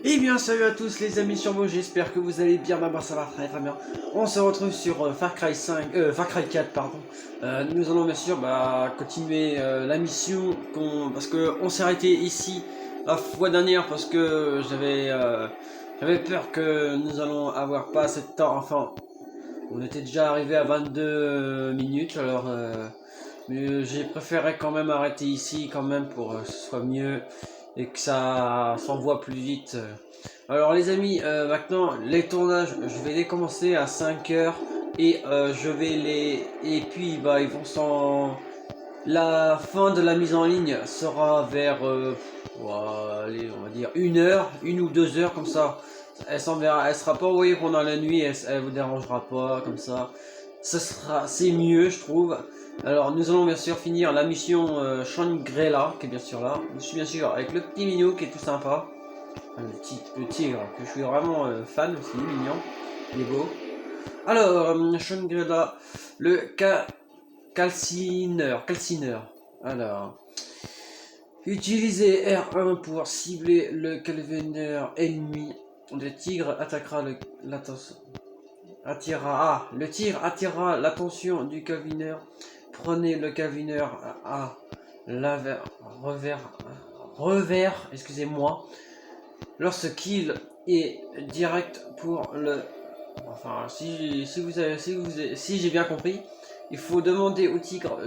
Eh bien salut à tous les amis sur moi, j'espère que vous allez bien, bah, ça va très bien. On se retrouve sur Far Cry 5, Far Cry 4 pardon. Nous allons bien sûr continuer la mission parce que on s'est arrêté ici la fois dernière parce que j'avais peur que nous allons avoir pas assez de temps, enfin on était déjà arrivé à 22 minutes alors mais j'ai préféré quand même arrêter ici quand même pour que ce soit mieux et que ça s'envoie plus vite. Alors les amis, maintenant les tournages, je vais les commencer à 5 heures et je vais les... Et puis ils vont s'en... La fin de la mise en ligne sera vers, allez, on va dire 1 heure, 1 ou 2 heures comme ça. Elle sera pas envoyée pendant la nuit, elle vous dérangera pas comme ça. C'est mieux je trouve. Alors nous allons bien sûr finir la mission Shangri-La qui est bien sûr là. Je suis bien sûr avec le petit minou qui est tout sympa. Le tigre que je suis vraiment fan aussi, mignon. Il est beau. Alors Shangri-La, le calcineur. Alors, utilisez R1 pour cibler le calcineur ennemi. Le tigre attaquera l'attention. Le tigre attirera l'attention du calvineur. Prenez le calvineur à revers, excusez-moi, lorsqu'il est direct pour le... Enfin, si j'ai bien compris, il faut demander au tigre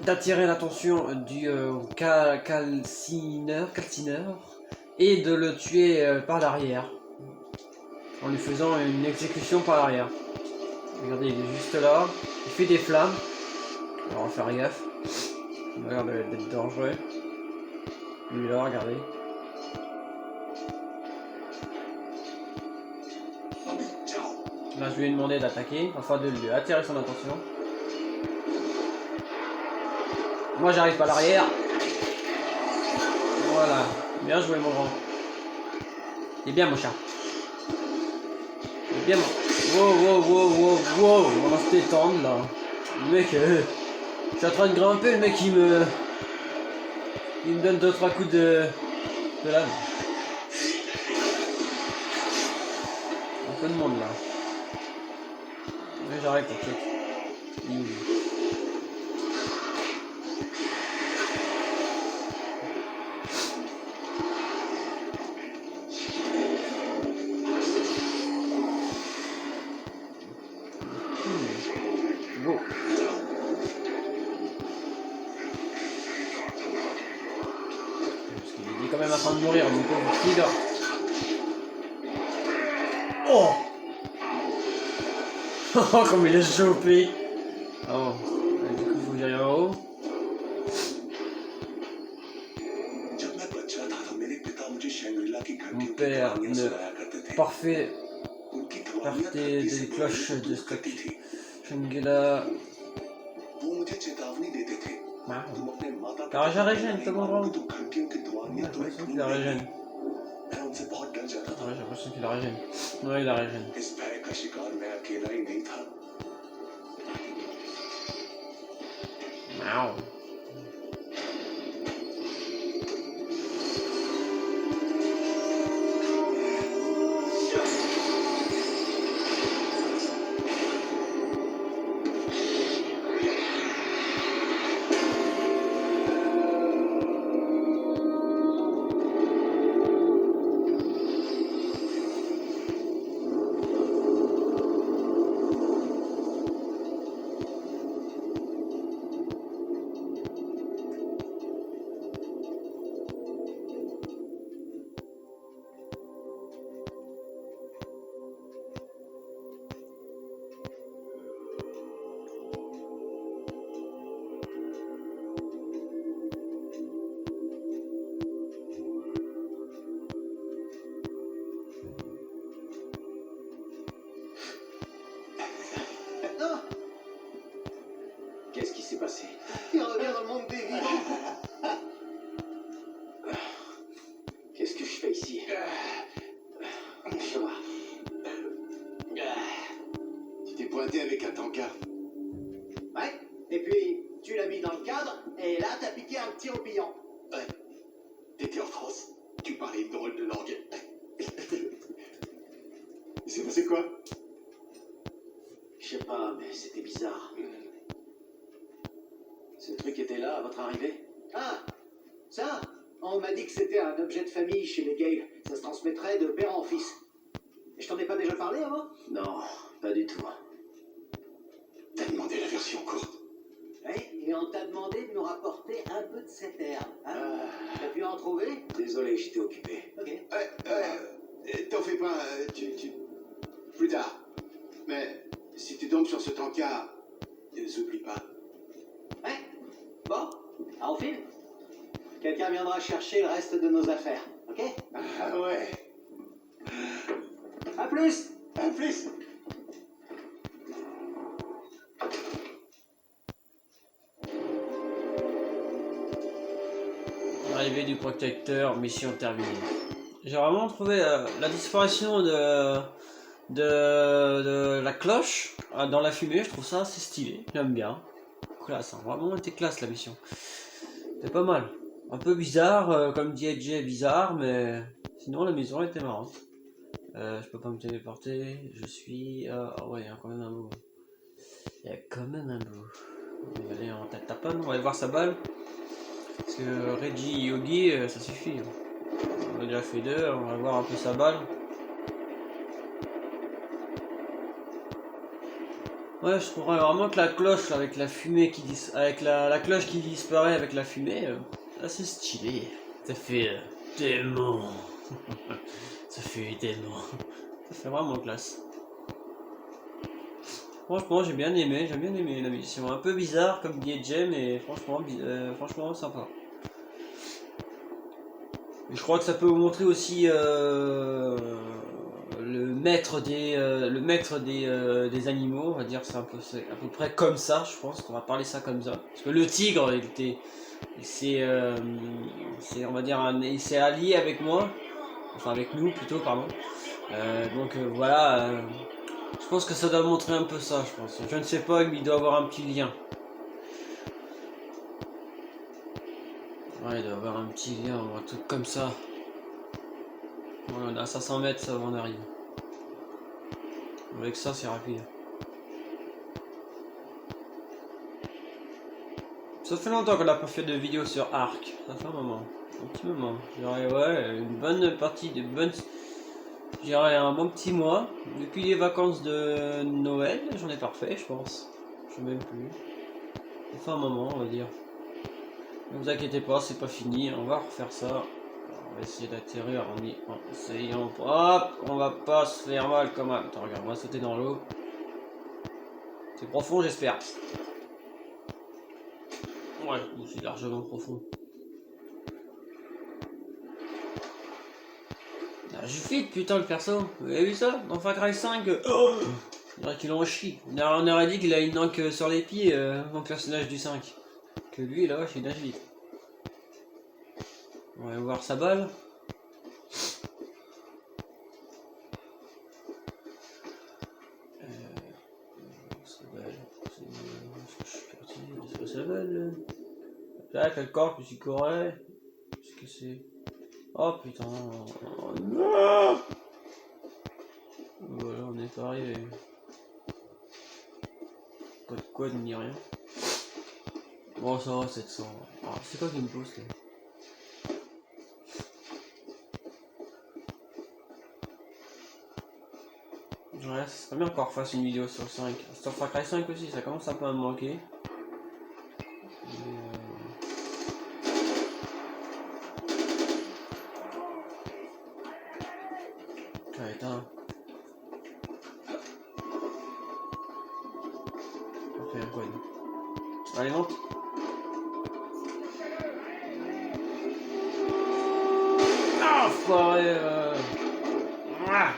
d'attirer l'attention du calcineur et de le tuer par l'arrière en lui faisant une exécution par l'arrière. Regardez, il est juste là, il fait des flammes. Alors on va faire gaffe. Il a l'air d'être dangereux. Lui là, regardez. Là je lui ai demandé d'attaquer, enfin de lui attirer son attention. Moi j'arrive pas à l'arrière. Voilà, bien joué mon grand. Il est bien mon chat. Il est bien mon... Wow, on va se détendre là. Le mec, je suis en train de grimper, le mec il me donne 2-3 coups de lame. Un peu de monde là. Mais j'arrête en fait. Wow. Il est quand même en train de mourir, mon pauvre tigre. Oh oh, comme il est chopé. Oh, du coup, il faut que j'aille en haut. Mon père ne parfait des cloches de stock. Shangri-La. La régène, c'est bon, bon. J'ai l'impression qu'il la régène. Ouais, j'ai l'impression qu'il la régène. Ouais, il la régène. Miaou. Qu'est-ce qui s'est passé? Il revient dans le monde des vivants. Qu'est-ce que je fais ici? Je vois. Tu t'es pointé avec un tankard. Ouais, et puis tu l'as mis dans le cadre, et là t'as piqué un petit roupillon. Ouais. T'étais en transe. Tu parlais de drôle de langue. Il s'est passé quoi? Je sais pas, mais c'était bizarre. Ce truc était là à votre arrivée? Ah, ça, on m'a dit que c'était un objet de famille chez les Gale. Ça se transmettrait de père en fils. Je t'en ai pas déjà parlé avant? Non, pas du tout. T'as demandé la version courte. Oui, et on t'a demandé de nous rapporter un peu de cette herbe. Hein? T'as pu en trouver? Désolé, j'étais occupé. Ok. T'en fais pas, plus tard. Mais si tu tombes sur ce tankard, ne les oublie pas. Ouais. Bon, on file. Quelqu'un viendra chercher le reste de nos affaires, ok? Ah ouais. À plus! À plus. Arrivée du protecteur, mission terminée. J'ai vraiment trouvé la disparition de la cloche dans la fumée, je trouve ça assez stylé, j'aime bien. Classe, hein. Vraiment été classe la mission. C'est pas mal. Un peu bizarre, comme dit AJ, bizarre, mais sinon la maison était marrante. Je peux pas me téléporter, je suis... Ah ouais, il y a quand même un bout. Il y a quand même un bout. On va aller en tête tapane, on va aller voir sa balle. Parce que Reggie Yogi, ça suffit. On a déjà fait deux, on va voir un peu sa balle. Ouais, je trouverais vraiment que la cloche avec la fumée qui avec la cloche qui disparaît avec la fumée, assez stylé. Ça fait démon. Ça fait démon. Ça fait vraiment classe. Franchement, j'aime bien aimé la mission. Un peu bizarre comme dit Jem, mais franchement sympa. Et je crois que ça peut vous montrer aussi le maître des animaux, on va dire, c'est à peu près comme ça, je pense qu'on va parler ça comme ça. Parce que le tigre, c'est on va dire, il s'est allié avec moi, enfin avec nous plutôt, pardon. Donc voilà, je pense que ça doit montrer un peu ça, je pense. Je ne sais pas, mais il doit avoir un petit lien. Ouais, il doit avoir un petit lien ou un truc comme ça. Ouais, on est à 500 mètres, ça on arrive. Avec ça, c'est rapide. Ça fait longtemps qu'on n'a pas fait de vidéo sur Ark. Ça fait un moment. Un petit moment. J'aurais, ouais, une bonne partie de bonne. J'irai un bon petit mois. Depuis les vacances de Noël, j'en ai parfait, je pense. Je sais même plus. Ça fait un moment, on va dire. Ne vous inquiétez pas, c'est pas fini. On va refaire ça. On va essayer d'atterrir en essayant. Hop, on va pas se faire mal comme un. Attends, regarde, on va sauter dans l'eau. C'est profond, j'espère. Ouais, c'est largement profond. Ah, je vite, putain, le perso. Vous avez vu ça? Dans Far Cry 5, on dirait qu'il en chie. On aurait dit qu'il a une encre sur les pieds, mon personnage du 5. Que lui, là, il nage vite. On va voir sa balle. Sa balle. C'est pas sa balle. Là, quel corps, puis il courait. Qu'est-ce que c'est? Oh putain. Oh, non. Voilà, on est pas arrivé. Pas de quad ni rien. Bon, ça va, 700. Ah, c'est quoi qui me pousse là? Ouais, ça serait bien encore fasse une vidéo sur 5. Sur Far Cry 5 aussi, ça commence un peu à me manquer. Ah, éteins. On fait un quad. Allez, monte. Ah, foiré. Ah.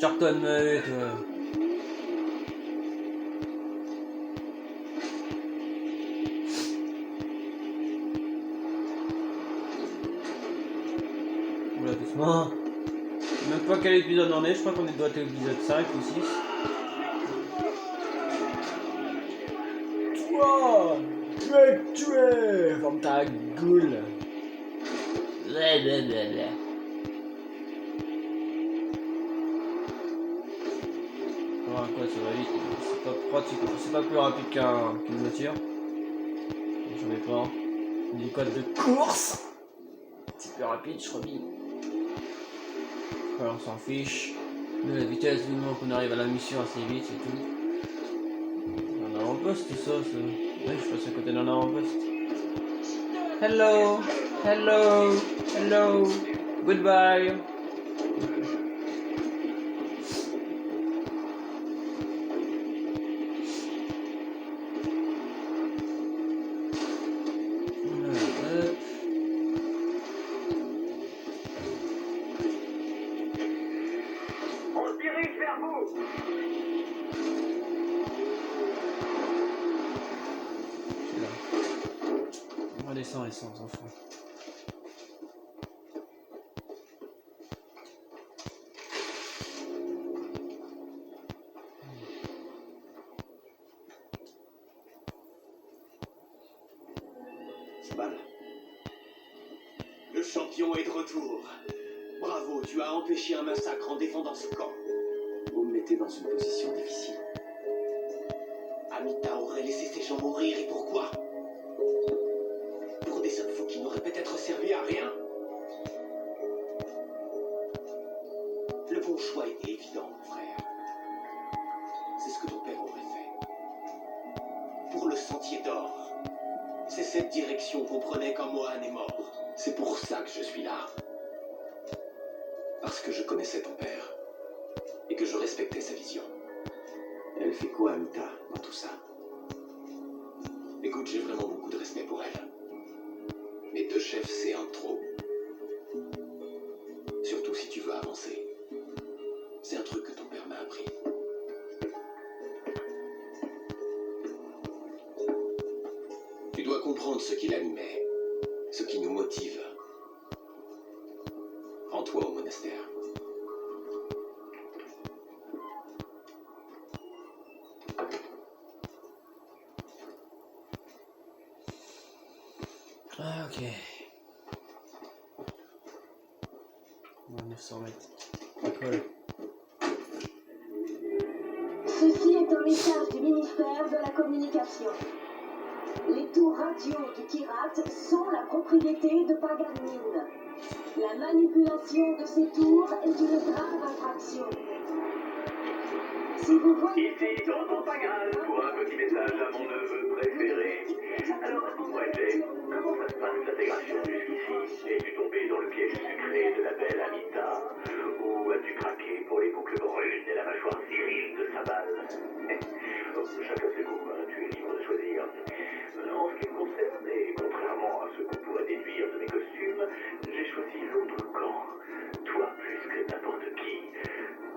Carton, toi. Oula, doucement. Je sais même pas quel épisode on est, je crois qu'on doit être à l'épisode 5 ou 6. Toi, tu es tué. Ferme ta gueule. Blablabla. Ah, quoi, ça va vite. C'est pas pratique. C'est pas plus rapide qu'une voiture. J'en ai pas. Du code de course. C'est plus rapide, je crois bien. Alors on s'en fiche. Mais la vitesse du moment qu'on arrive à la mission assez vite, c'est tout. Un avant-poste, tout ça. Oui, je passe à côté d'un avant-poste. Hello, hello, hello, goodbye. On redescend et sans enfant. Smal. Le champion est de retour. Bravo, tu as empêché un massacre en défendant ce camp. Vous me mettez dans une position difficile. Amita aurait laissé ses gens mourir, et pourquoi? Pour des infos qui n'auraient peut-être servi à rien. Le bon choix était évident, mon frère. C'est ce que ton père aurait fait. Pour le sentier d'or. C'est cette direction qu'on prenait quand Mohan est mort. C'est pour ça que je suis là. Parce que je connaissais ton père. Et que je respectais sa vision. Elle fait quoi, Amita, dans tout ça? Écoute, j'ai vraiment beaucoup de respect pour elle. Mais 2 chefs, c'est un de trop. Surtout si tu veux avancer. C'est un truc que ton père m'a appris. Tu dois comprendre ce qui l'animait, ce qui nous motive. Rends-toi au monastère. Ah, ok. Bon, 900 mètres. Cool. Ceci est un message du ministère de la Communication. Les tours radio du Kirat sont la propriété de Paganine. La manipulation de ces tours est une grave infraction. Si vous voyez... Ici, tonton Pagal, pour un petit message à mon neveu préféré. Alors, dis-moi, Jay, comment ça se passe l'intégration jusqu'ici? Es-tu tombé dans le piège sucré de la belle Amita? Ou as-tu craqué pour les boucles brunes et la mâchoire virile de sa balle? Chacun ses goûts, hein, tu es libre de choisir. En ce qui me concerne, et contrairement à ce qu'on pourrait déduire de mes costumes, j'ai choisi l'autre camp. Toi plus que n'importe qui.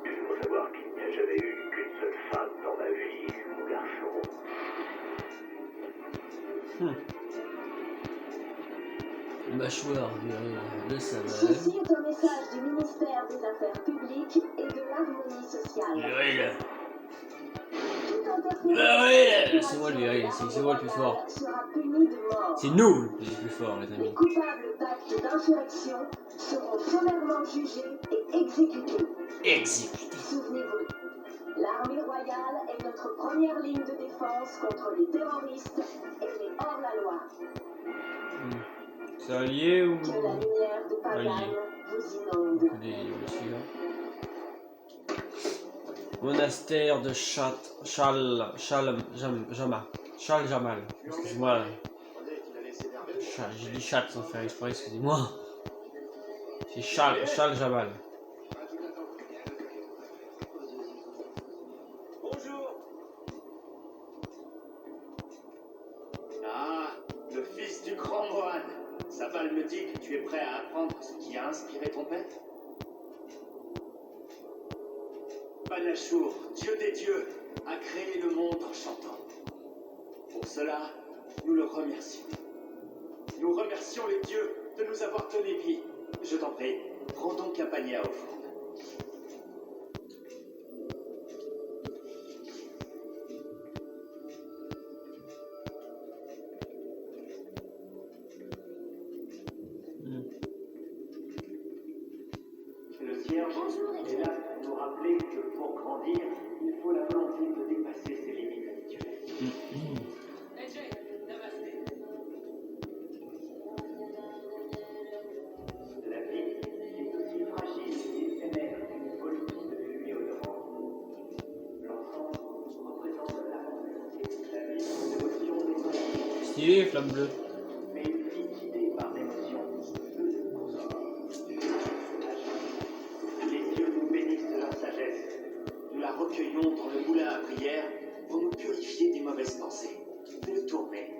Tu dois savoir qu'il n'y a jamais eu qu'une seule femme dans ma vie, mon garçon. Mâchoire virée de sa Ceci est un message du ministère des Affaires publiques et de l'harmonie sociale. viril. Toute interférence Bah ouais, avec c'est moi le viril, c'est moi le plus fort. sera puni de mort. C'est nous les plus forts, les Les amis. coupables d'actes d'insurrection seront sommairement jugés et exécutés. Exécuté. Souvenez-vous, l'armée royale est notre première ligne de défense contre les terroristes et les hors-la-loi. C'est allié ou... Que la lumière de Pagan Allié. vous inonde. Monastère de Jamal. Excuse-moi. J'ai dit chat sans faire exprès, excusez-moi. C'est Chal Jamal. Bonjour. Ah, le fils du grand Mohan. Sa balle me dit que tu es prêt à apprendre ce qui a inspiré ton père. Panashur, dieu des dieux, a créé le monde en chantant. Pour cela, nous le remercions. Nous remercions les dieux de nous avoir donné vie. Je t'en prie, prends donc un panier à offrande. l'énergie est là pour nous rappeler que pour grandir, il faut la volonté de dépasser ses limites habituelles. La vie est aussi fragile et éphémère qu'une voltige de fumée odorante. L'enfant représente l'amour. La vie, l'émotion des Stylé, flamme bleue. mais une vie guidée par l'émotion peut nous consoler. Les dieux nous bénissent de leur sagesse. Nous la recueillons dans le moulin à prière pour nous purifier des mauvaises pensées. Fais-le tourner.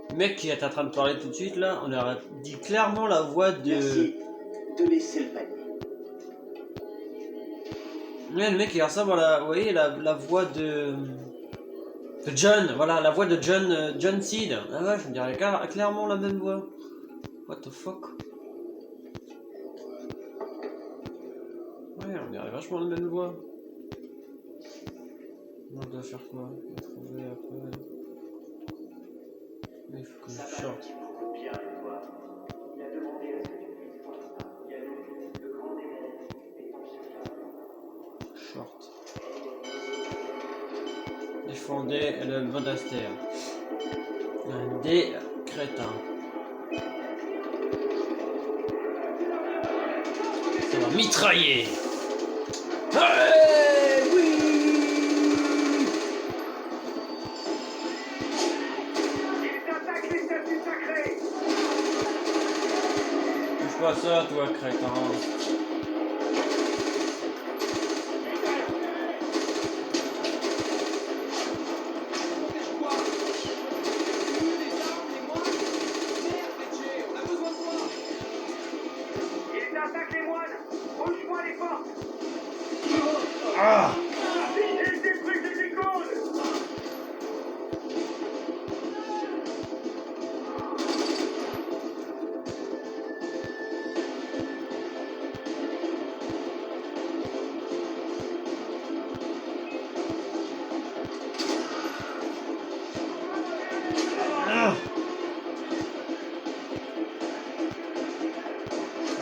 Le mec qui est en train de parler tout de suite là, on aurait dit clairement la voix de. Merci de laisser le panier. Ouais, le mec il ressemble à la. Vous voyez la voix de. De John, voilà, la voix de John, John Seed. Ah ouais, je me dirais clairement la même voix. What the fuck? Ouais, on dirait vachement la même voix. On doit faire quoi? On va trouver après. Il faut que Ça je va sorte. qui beaucoup bien de toi. Il a demandé à ce que tu puisses voir ça. Il y a le grand démon et ton chef. Short. Défendez le monastère. Des crétins. Ça va mitrailler. Hey, oui. Ils attaquent les statues sacrées. Touche pas ça, toi, crétin. Ils attaquent les moines. Bouge-moi les portes. Ah! Ils détruisent les icônes. Ah,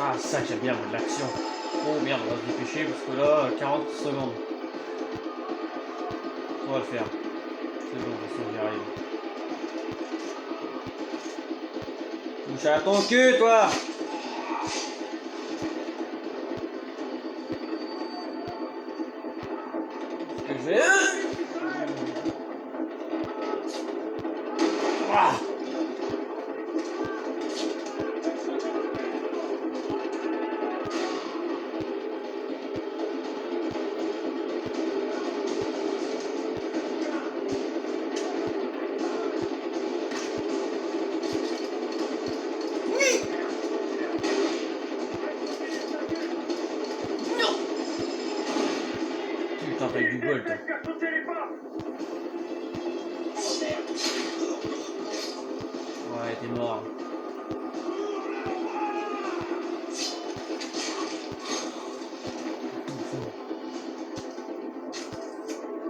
ah ça j'aime bien moi, de l'action. Oh merde, on va se dépêcher parce que là, 40 secondes. On va le faire. C'est bon, ça j'y arrive. Touche à ton cul, toi! Ce que je vais. Ah! Putain, avec du bol, toi. Faire sauter les portes. Ouais, t'es mort.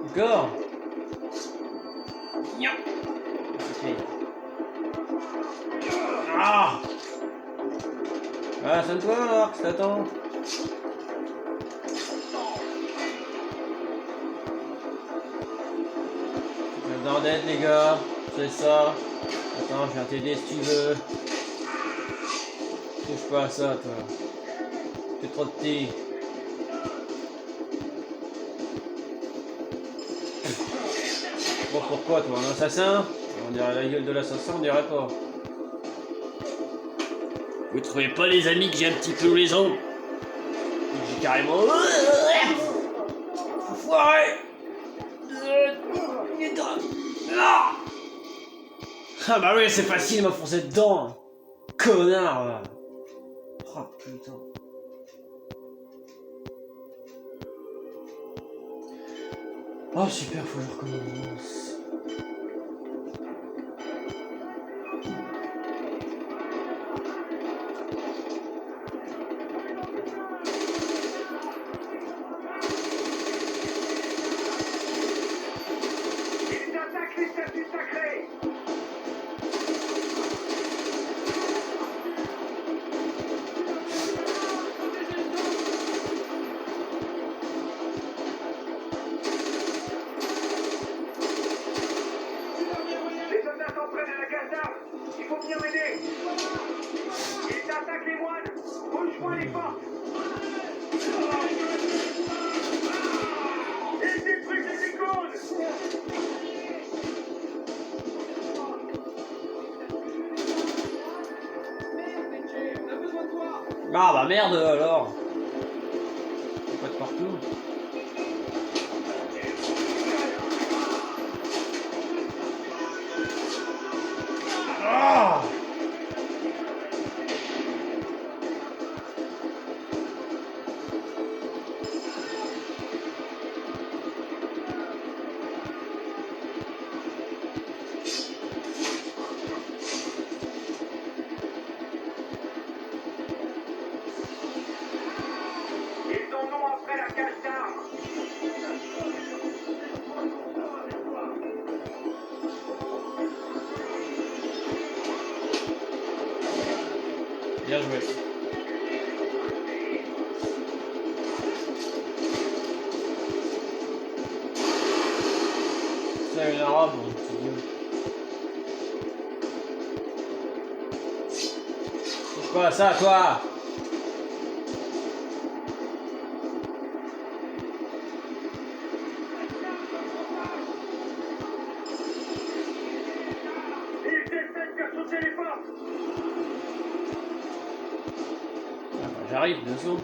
Encore. Nya. Ok. Ah. Ah, sonne-toi alors, je t'attends. Dans d'aide les gars, c'est ça. Attends, je viens t'aider si tu veux. Touche pas à ça toi. T'es trop petit. Bon pourquoi toi, un assassin? On dirait la gueule de l'assassin, on dirait pas. Vous trouvez pas les amis que j'ai un petit peu les ongles? J'ai carrément... Foiré. Ah bah oui, c'est facile, il m'a foncé dedans. Connard. Oh putain. Oh super, faut que je recommence. Ils attaquent les statues sacrées. Ah bah merde alors. Pas de partout. Ah. Ils en ont après la cache d'armes. Bien joué. C'est une arabe, donc c'est bien. Touche pas à ça, toi! Ils essaient de faire sauter les portes. Ah bah, j'arrive, deux secondes.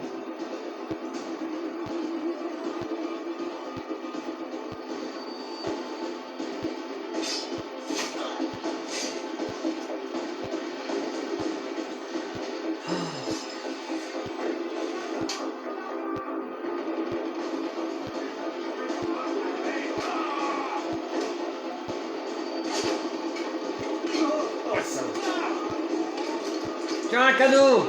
Tiens, un cadeau!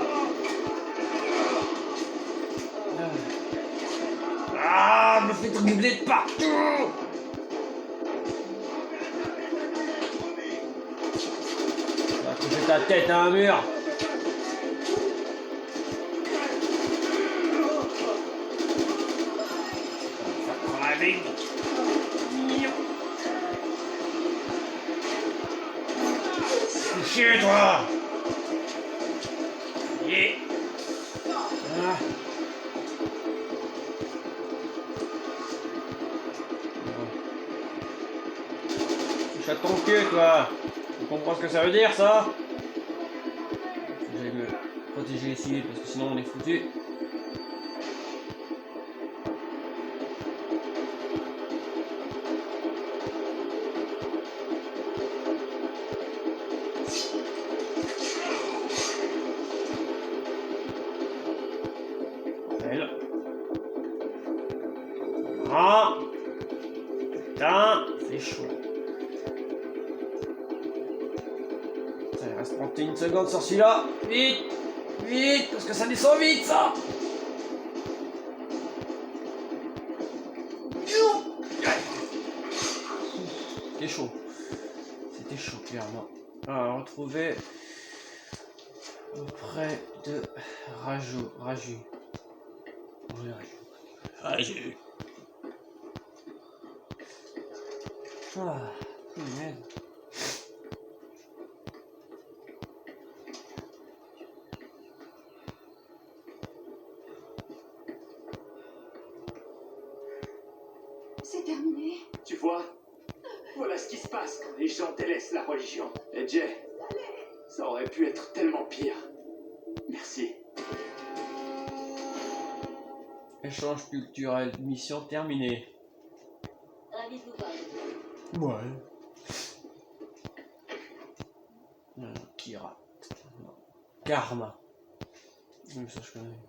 Ah, me fait dribbler de partout! Va coucher ta tête à un mur! Ça prend la ligne. Fais chier, toi! Yeah. Ah. Touche à ton cul, toi! Tu comprends ce que ça veut dire, ça? Faut que j'aille me protéger ici, parce que sinon on est foutu. Elle. Ah! Putain, c'est chaud. Ça, il reste 31 secondes sur celui-là. Vite! Vite! Parce que ça descend vite, ça! C'était chaud. C'était chaud, clairement. Alors, retrouver auprès de Raju. Oui, Raju. Ah, merde. C'est terminé. Tu vois? Voilà ce qui se passe quand les gens délaissent la religion. Et Jay, ça aurait pu être tellement pire. Merci. Échange culturel, mission terminée. Ravi de vous parler. Ouais. Kira. Non. Karma. Oui, ça je connais.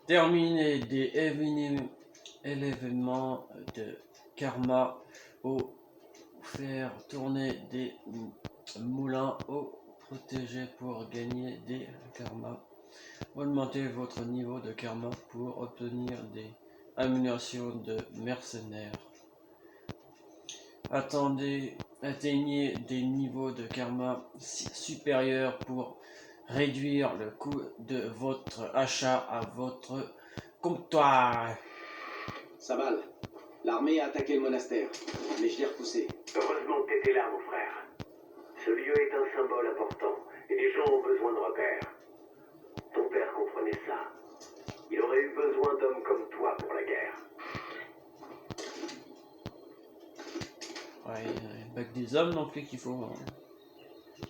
Terminer des événements de karma ou faire tourner des moulins ou protéger pour gagner des karma. Augmentez votre niveau de karma pour obtenir des améliorations de mercenaires. Atteignez des niveaux de karma supérieurs pour réduire le coût de votre achat à votre comptoir. Sabal, l'armée a attaqué le monastère, mais je l'ai repoussé. Heureusement que t'étais là, mon frère. Ce lieu est un symbole important et les gens ont besoin de repères. Ton père comprenait ça. Il aurait eu besoin d'hommes comme toi pour la guerre. Ouais, il n'y a pas que des hommes non plus qu'il faut. Hein.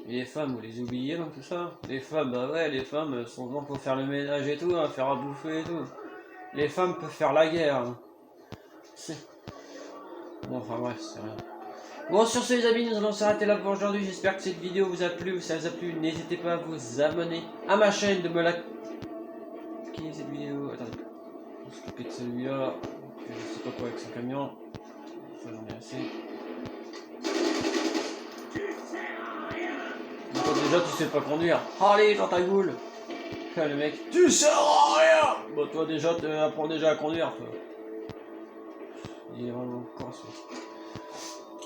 Et les femmes, vous les oubliez dans tout ça? Les femmes, bah ouais, les femmes sont là pour faire le ménage et tout, hein, faire à bouffer et tout. Les femmes peuvent faire la guerre. Hein. Bon, enfin bref, c'est rien. Bon, sur ce les amis, nous allons s'arrêter là pour aujourd'hui. J'espère que cette vidéo vous a plu. Si ça vous a plu, n'hésitez pas à vous abonner à ma chaîne, de me la... Qui est cette vidéo? Attendez. On va s'occuper de celui-là. Je sais pas quoi avec son camion. Ça j'en ai assez. Donc, toi, déjà tu sais pas conduire. Allez dans ta goule. Le mec, tu sers à rien. Bon toi déjà apprends déjà à conduire toi. Il est vraiment con ce mec.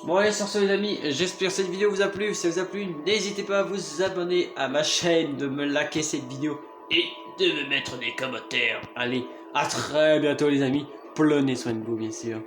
Bon allez sur ce les amis, j'espère que cette vidéo vous a plu. Si ça vous a plu, n'hésitez pas à vous abonner à ma chaîne, de me liker cette vidéo et de me mettre des commentaires. Allez, à très bientôt les amis. Prenez soin de vous bien sûr.